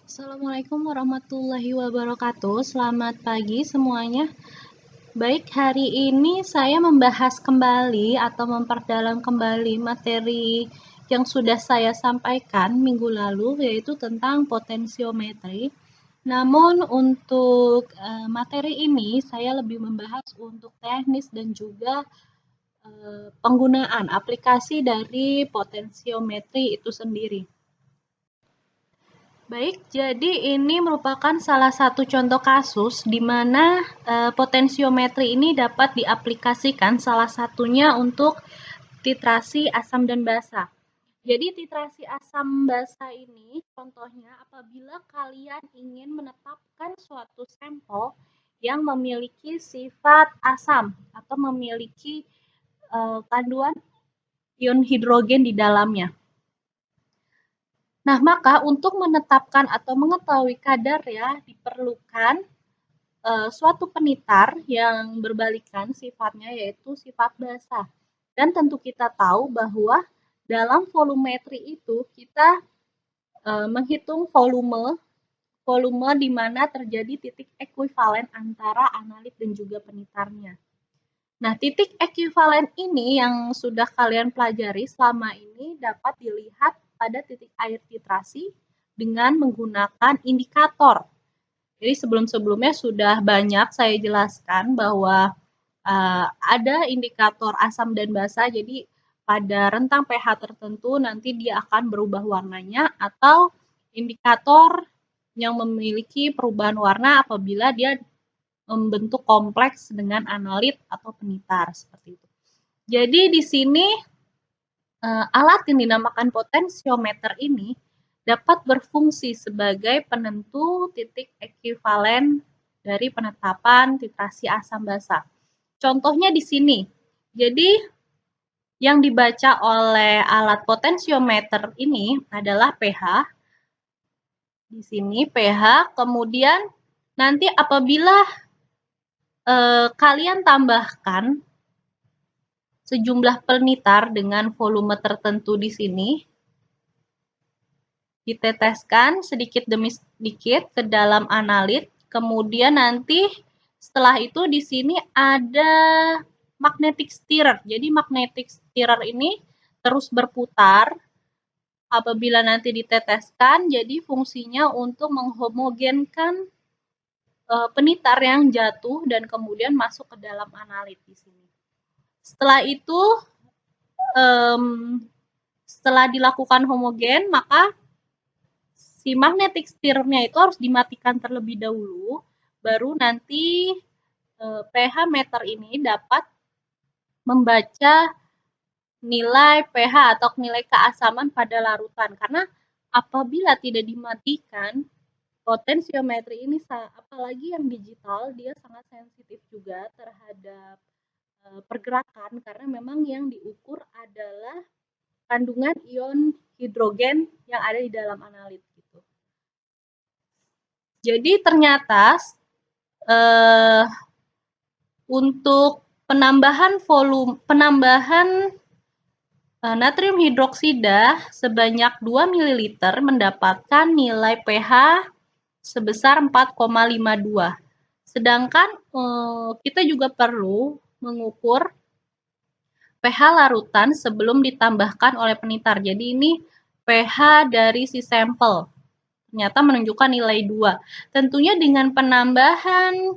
Assalamualaikum warahmatullahi wabarakatuh. Selamat pagi semuanya. Baik, hari ini saya membahas kembali atau memperdalam kembali materi yang sudah saya sampaikan minggu lalu, yaitu tentang potensiometri. Namun untuk materi ini saya lebih membahas untuk teknis dan juga penggunaan aplikasi dari potensiometri itu sendiri. Baik, jadi ini merupakan salah satu contoh kasus di mana potensiometri ini dapat diaplikasikan, salah satunya untuk titrasi asam dan basa. Jadi titrasi asam basa ini contohnya apabila kalian ingin menetapkan suatu sampel yang memiliki sifat asam atau memiliki kandungan ion hidrogen di dalamnya. Nah, maka untuk menetapkan atau mengetahui kadar ya diperlukan suatu penitar yang berbalikan sifatnya, yaitu sifat basa. Dan tentu kita tahu bahwa dalam volumetri itu kita menghitung volume di mana terjadi titik ekuivalen antara analit dan juga penitarnya. Nah, titik ekuivalen ini yang sudah kalian pelajari selama ini dapat dilihat pada titik air titrasi dengan menggunakan indikator. Jadi sebelum-sebelumnya sudah banyak saya jelaskan bahwa ada indikator asam dan basa, jadi pada rentang pH tertentu nanti dia akan berubah warnanya, atau indikator yang memiliki perubahan warna apabila dia membentuk kompleks dengan analit atau penitar seperti itu. Jadi di sini alat yang dinamakan potensiometer ini dapat berfungsi sebagai penentu titik ekuivalen dari penetapan titrasi asam basa. Contohnya di sini. Jadi yang dibaca oleh alat potensiometer ini adalah pH. Di sini pH, kemudian nanti apabila kalian tambahkan sejumlah penitar dengan volume tertentu di sini, diteteskan sedikit demi sedikit ke dalam analit, kemudian nanti setelah itu di sini ada magnetic stirrer. Jadi magnetic stirrer ini terus berputar apabila nanti diteteskan, jadi fungsinya untuk menghomogenkan penitar yang jatuh dan kemudian masuk ke dalam analit di sini. Setelah itu, setelah dilakukan homogen, maka si magnetic stirrer-nya itu harus dimatikan terlebih dahulu, baru nanti pH meter ini dapat membaca nilai pH atau nilai keasaman pada larutan. Karena apabila tidak dimatikan, potensiometri ini, apalagi yang digital, dia sangat sensitif juga terhadap pergerakan, karena memang yang diukur adalah kandungan ion hidrogen yang ada di dalam analit gitu. Jadi ternyata untuk penambahan natrium hidroksida sebanyak 2 ml mendapatkan nilai pH sebesar 4,52. Sedangkan kita juga perlu mengukur pH larutan sebelum ditambahkan oleh penitar. Jadi ini pH dari si sampel ternyata menunjukkan nilai 2. Tentunya dengan penambahan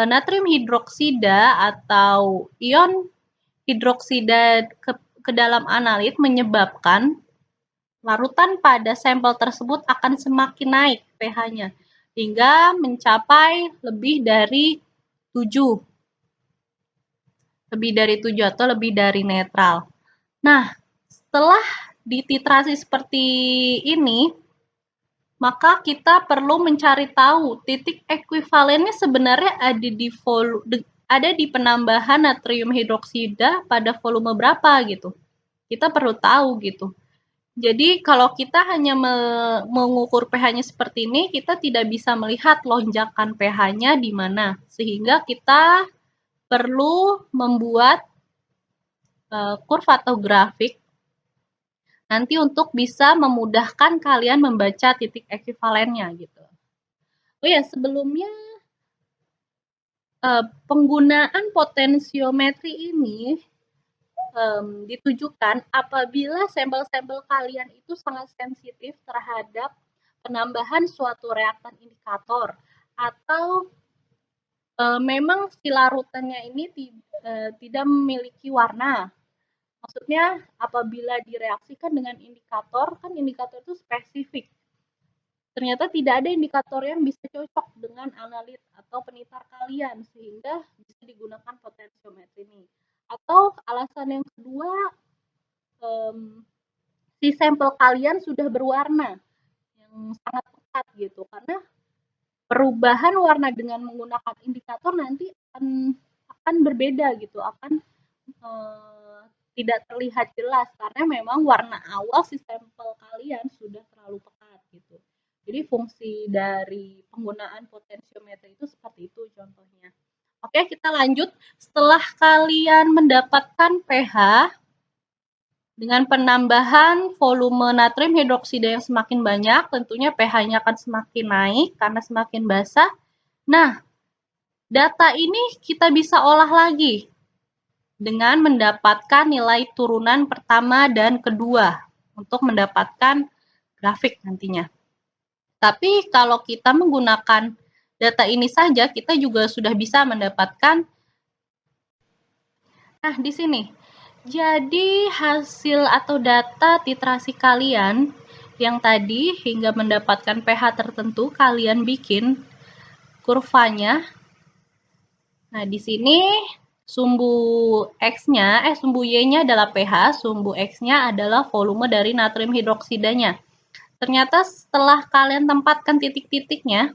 natrium hidroksida atau ion hidroksida ke dalam analit menyebabkan larutan pada sampel tersebut akan semakin naik pH-nya hingga mencapai lebih dari 7. Lebih dari 7 atau lebih dari netral. Nah, setelah dititrasi seperti ini, maka kita perlu mencari tahu titik ekuivalennya sebenarnya ada di penambahan natrium hidroksida pada volume berapa gitu. Kita perlu tahu gitu. Jadi kalau kita hanya mengukur pH-nya seperti ini, kita tidak bisa melihat lonjakan pH-nya di mana. Sehingga kita perlu membuat kurva atau grafik. nanti untuk bisa memudahkan kalian membaca titik ekuivalennya gitu. Oh ya, sebelumnya penggunaan potensiometri ini ditujukan apabila sampel-sampel kalian itu sangat sensitif terhadap penambahan suatu reaktan indikator atau memang si larutannya ini tidak memiliki warna. Maksudnya apabila direaksikan dengan indikator, kan indikator itu spesifik. Ternyata tidak ada indikator yang bisa cocok dengan analit atau penitar kalian, sehingga bisa digunakan potensiometri ini. Atau alasan yang kedua, si sampel kalian sudah berwarna yang sangat pekat gitu, karena perubahan warna dengan menggunakan indikator nanti akan berbeda gitu, akan tidak terlihat jelas karena memang warna awal si sampel kalian sudah terlalu pekat gitu. Jadi fungsi dari penggunaan potensiometri itu seperti itu contohnya. Oke, kita lanjut. Setelah kalian mendapatkan pH dengan penambahan volume natrium hidroksida yang semakin banyak, tentunya pH-nya akan semakin naik karena semakin basah. Nah, data ini kita bisa olah lagi dengan mendapatkan nilai turunan pertama dan kedua untuk mendapatkan grafik nantinya. Tapi kalau kita menggunakan data ini saja, kita juga sudah bisa mendapatkan. Nah, di sini. Jadi hasil atau data titrasi kalian yang tadi hingga mendapatkan pH tertentu, kalian bikin kurvanya. Nah, di sini sumbu X-nya, sumbu Y-nya adalah pH, sumbu X-nya adalah volume dari natrium hidroksidanya. Ternyata setelah kalian tempatkan titik-titiknya,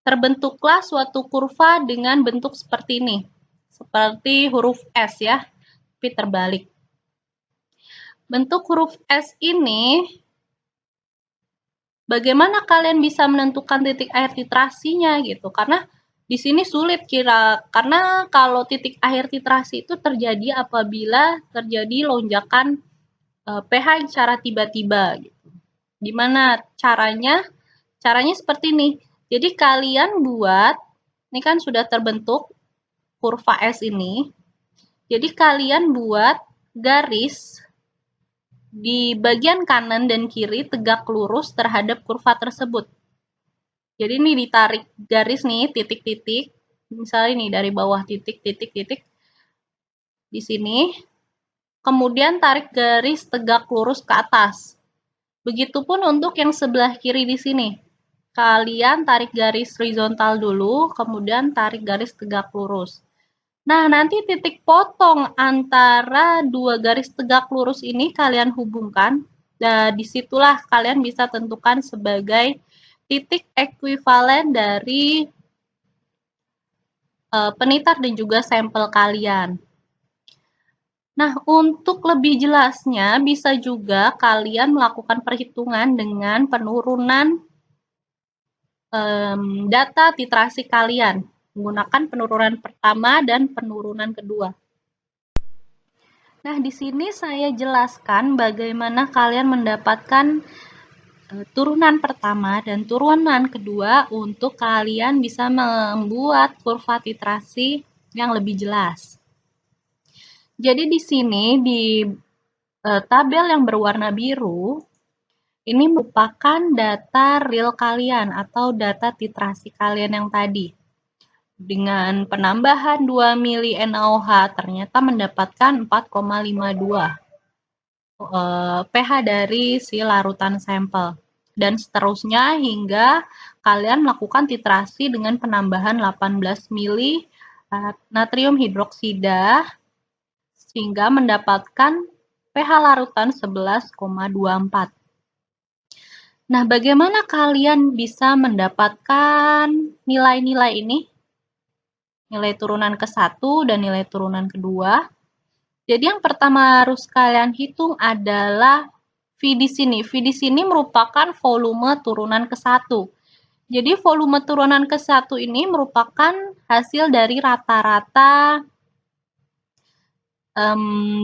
terbentuklah suatu kurva dengan bentuk seperti ini. Seperti huruf S ya, tapi terbalik. Bentuk huruf S ini, bagaimana kalian bisa menentukan titik akhir titrasinya gitu, karena di sini sulit karena kalau titik akhir titrasi itu terjadi apabila terjadi lonjakan pH secara tiba-tiba gitu. Gimana caranya? Caranya seperti ini. Jadi kalian buat, ini kan sudah terbentuk kurva S ini. Jadi kalian buat garis di bagian kanan dan kiri tegak lurus terhadap kurva tersebut. Jadi ini ditarik garis nih, titik-titik. Misalnya ini dari bawah titik-titik-titik di sini. Kemudian tarik garis tegak lurus ke atas. Begitupun untuk yang sebelah kiri di sini. Kalian tarik garis horizontal dulu, kemudian tarik garis tegak lurus. Nah, nanti titik potong antara dua garis tegak lurus ini kalian hubungkan. Dan disitulah kalian bisa tentukan sebagai titik ekuivalen dari penitar dan juga sampel kalian. Nah, untuk lebih jelasnya bisa juga kalian melakukan perhitungan dengan penurunan data titrasi kalian menggunakan penurunan pertama dan penurunan kedua. Nah, di sini saya jelaskan bagaimana kalian mendapatkan turunan pertama dan turunan kedua untuk kalian bisa membuat kurva titrasi yang lebih jelas. Jadi di sini di tabel yang berwarna biru, ini merupakan data real kalian atau data titrasi kalian yang tadi. Dengan penambahan 2 mili NaOH ternyata mendapatkan 4,52 pH dari si larutan sampel. Dan seterusnya hingga kalian melakukan titrasi dengan penambahan 18 mili natrium hidroksida sehingga mendapatkan pH larutan 11,24. Nah, bagaimana kalian bisa mendapatkan nilai-nilai ini? Nilai turunan ke-1 dan nilai turunan kedua. Jadi yang pertama harus kalian hitung adalah V di sini. V di sini merupakan volume turunan ke-1. Jadi volume turunan ke-1 ini merupakan hasil dari rata-rata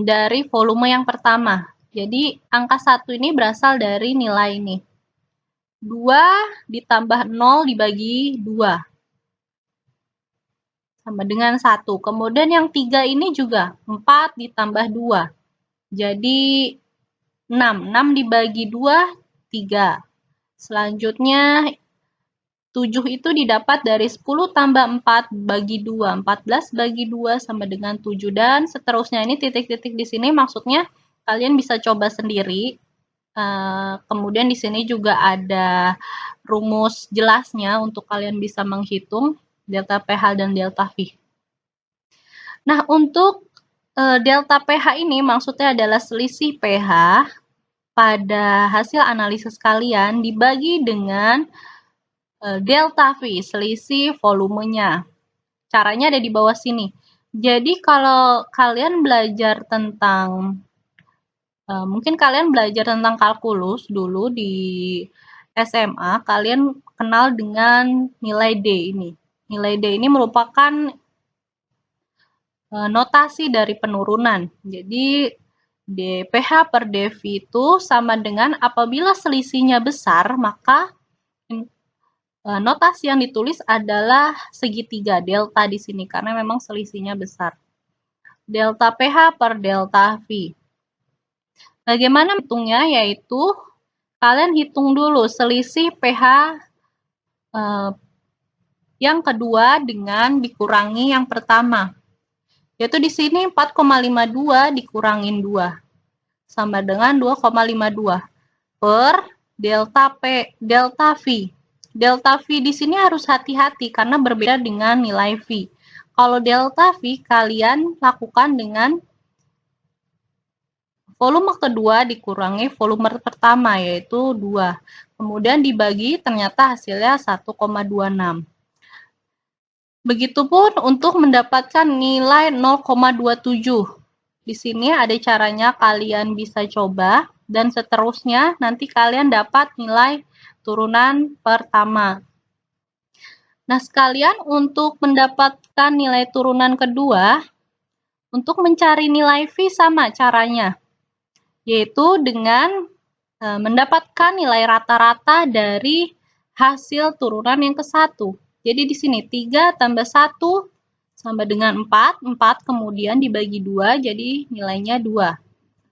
dari volume yang pertama. Jadi angka 1 ini berasal dari nilai ini. 2 ditambah 0 dibagi 2. Sama dengan 1. Kemudian yang 3 ini juga 4 ditambah 2. Jadi 6. 6 dibagi 2, 3. Selanjutnya 7 itu didapat dari 10 tambah 4 bagi 2. 14 bagi 2 sama dengan 7. Dan seterusnya. Ini titik-titik di sini maksudnya kalian bisa coba sendiri. Kemudian di sini juga ada rumus jelasnya untuk kalian bisa menghitung delta pH dan delta V. Nah, untuk delta pH ini maksudnya adalah selisih pH pada hasil analisis kalian dibagi dengan delta V, selisih volumenya. Caranya ada di bawah sini. Jadi kalau kalian belajar tentang mungkin kalian belajar tentang kalkulus dulu di SMA, kalian kenal dengan nilai D ini. Nilai D ini merupakan notasi dari penurunan. Jadi dpH per dV itu sama dengan apabila selisihnya besar, maka notasi yang ditulis adalah segitiga delta di sini karena memang selisihnya besar. Delta pH per delta V. Bagaimana hitungnya? Yaitu kalian hitung dulu selisih pH yang kedua dengan dikurangi yang pertama. Yaitu di sini 4,52 dikurangin 2 sama dengan 2,52 per delta V. Delta V di sini harus hati-hati karena berbeda dengan nilai V. Kalau delta V kalian lakukan dengan volume kedua dikurangi volume pertama, yaitu 2. Kemudian dibagi, ternyata hasilnya 1,26. Begitupun untuk mendapatkan nilai 0,27. Di sini ada caranya, kalian bisa coba, dan seterusnya nanti kalian dapat nilai turunan pertama. Nah, sekalian untuk mendapatkan nilai turunan kedua, untuk mencari nilai V sama caranya, yaitu dengan mendapatkan nilai rata-rata dari hasil turunan yang ke-1. Jadi di sini 3 tambah 1 sama dengan 4, 4 kemudian dibagi 2, jadi nilainya 2.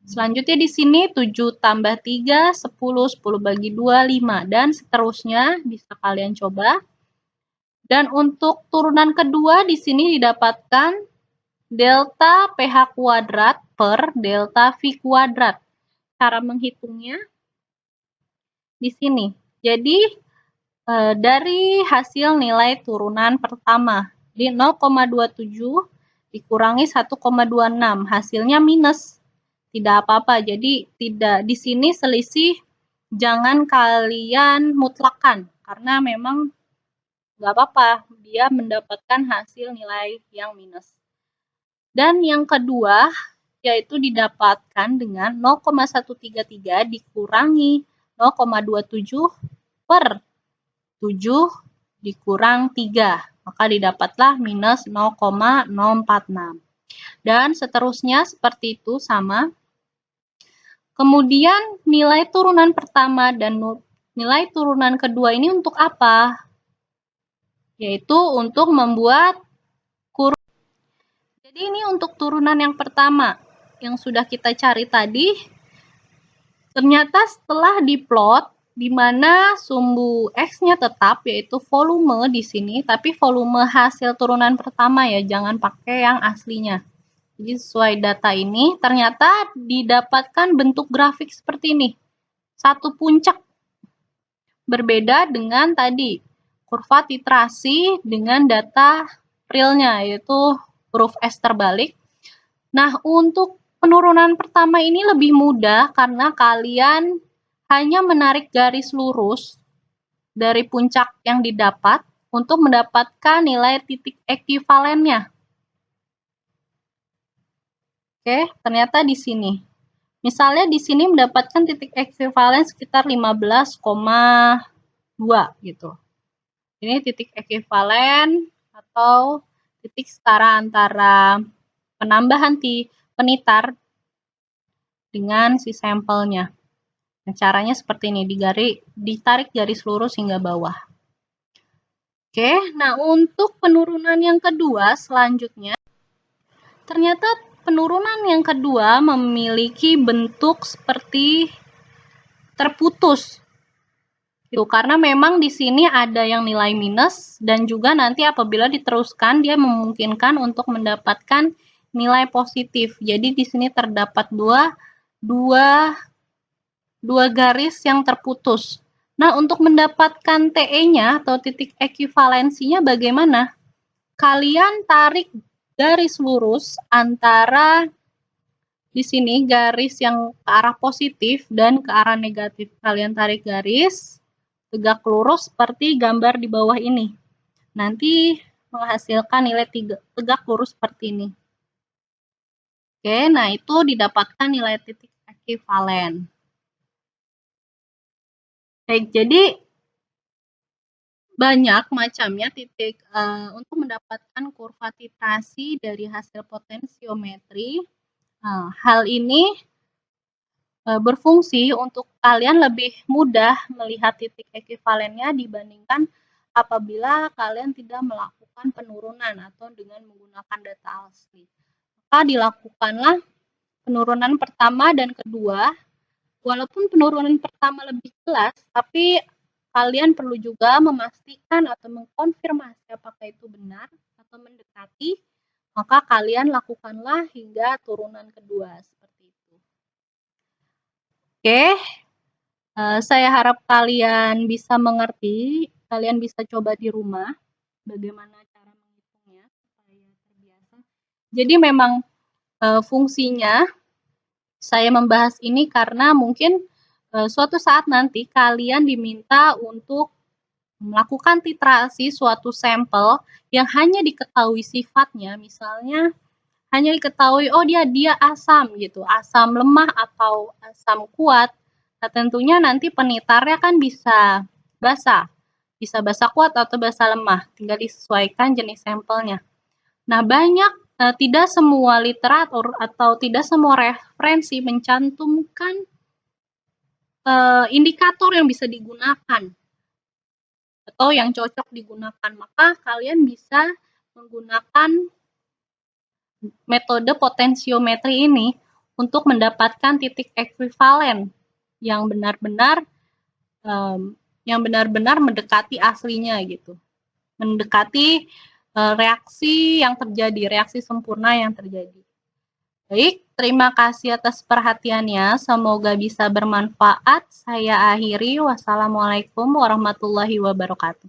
Selanjutnya di sini 7 tambah 3, 10, 10 bagi 2, 5, dan seterusnya bisa kalian coba. Dan untuk turunan kedua di sini didapatkan delta pH kuadrat per delta V kuadrat. Cara menghitungnya di sini. Jadi dari hasil nilai turunan pertama, di 0,27 dikurangi 1,26, hasilnya minus. Tidak apa-apa. Jadi tidak di sini selisih jangan kalian mutlakkan karena memang nggak apa-apa, dia mendapatkan hasil nilai yang minus. Dan yang kedua, yaitu didapatkan dengan 0,133 dikurangi 0,27 per 7 dikurang 3, maka didapatlah minus 0,046. Dan seterusnya seperti itu sama. Kemudian nilai turunan pertama dan nilai turunan kedua ini untuk apa? Yaitu untuk membuat kurva. Jadi ini untuk turunan yang pertama yang sudah kita cari tadi. Ternyata setelah diplot di mana sumbu X-nya tetap yaitu volume di sini, tapi volume hasil turunan pertama ya, jangan pakai yang aslinya. Jadi sesuai data ini ternyata didapatkan bentuk grafik seperti ini. Satu puncak. Berbeda dengan tadi kurva titrasi dengan data realnya yaitu huruf S terbalik. Nah, untuk penurunan pertama ini lebih mudah karena kalian hanya menarik garis lurus dari puncak yang didapat untuk mendapatkan nilai titik ekuivalennya. Oke, ternyata di sini. Misalnya di sini mendapatkan titik ekuivalen sekitar 15,2 gitu. Ini titik ekuivalen atau titik setara antara penambahan penitar dengan si sampelnya. Nah, caranya seperti ini, ditarik garis lurus hingga bawah. Oke, nah untuk penurunan yang kedua selanjutnya, ternyata penurunan yang kedua memiliki bentuk seperti terputus. Itu karena memang di sini ada yang nilai minus dan juga nanti apabila diteruskan dia memungkinkan untuk mendapatkan nilai positif. Jadi di sini terdapat dua garis yang terputus. Nah, untuk mendapatkan TE-nya atau titik ekuivalensinya bagaimana? Kalian tarik garis lurus antara di sini garis yang ke arah positif dan ke arah negatif. Kalian tarik garis tegak lurus seperti gambar di bawah ini. Nanti menghasilkan nilai tegak lurus seperti ini. Oke, nah itu didapatkan nilai titik ekuivalen. Baik, jadi banyak macamnya titik untuk mendapatkan kurva titrasi dari hasil potensiometri. Hal ini berfungsi untuk kalian lebih mudah melihat titik ekuivalennya dibandingkan apabila kalian tidak melakukan penurunan atau dengan menggunakan data asli. Maka dilakukanlah penurunan pertama dan kedua. Walaupun penurunan pertama lebih jelas, tapi kalian perlu juga memastikan atau mengkonfirmasi apakah itu benar atau mendekati, maka kalian lakukanlah hingga turunan kedua. Oke, saya harap kalian bisa mengerti, kalian bisa coba di rumah bagaimana cara menghitungnya supaya terbiasa. Jadi memang fungsinya saya membahas ini karena mungkin suatu saat nanti kalian diminta untuk melakukan titrasi suatu sampel yang hanya diketahui sifatnya, misalnya hanya diketahui oh dia asam gitu, asam lemah atau asam kuat. Nah, tentunya nanti penitarnya kan bisa basah kuat atau basah lemah, tinggal disesuaikan jenis sampelnya. Nah, tidak semua literatur atau tidak semua referensi mencantumkan indikator yang bisa digunakan atau yang cocok digunakan, maka kalian bisa menggunakan metode potensiometri ini untuk mendapatkan titik ekuivalen yang benar-benar mendekati aslinya gitu, mendekati reaksi yang terjadi, reaksi sempurna yang terjadi. Baik, terima kasih atas perhatiannya, semoga bisa bermanfaat. Saya akhiri, wassalamualaikum warahmatullahi wabarakatuh.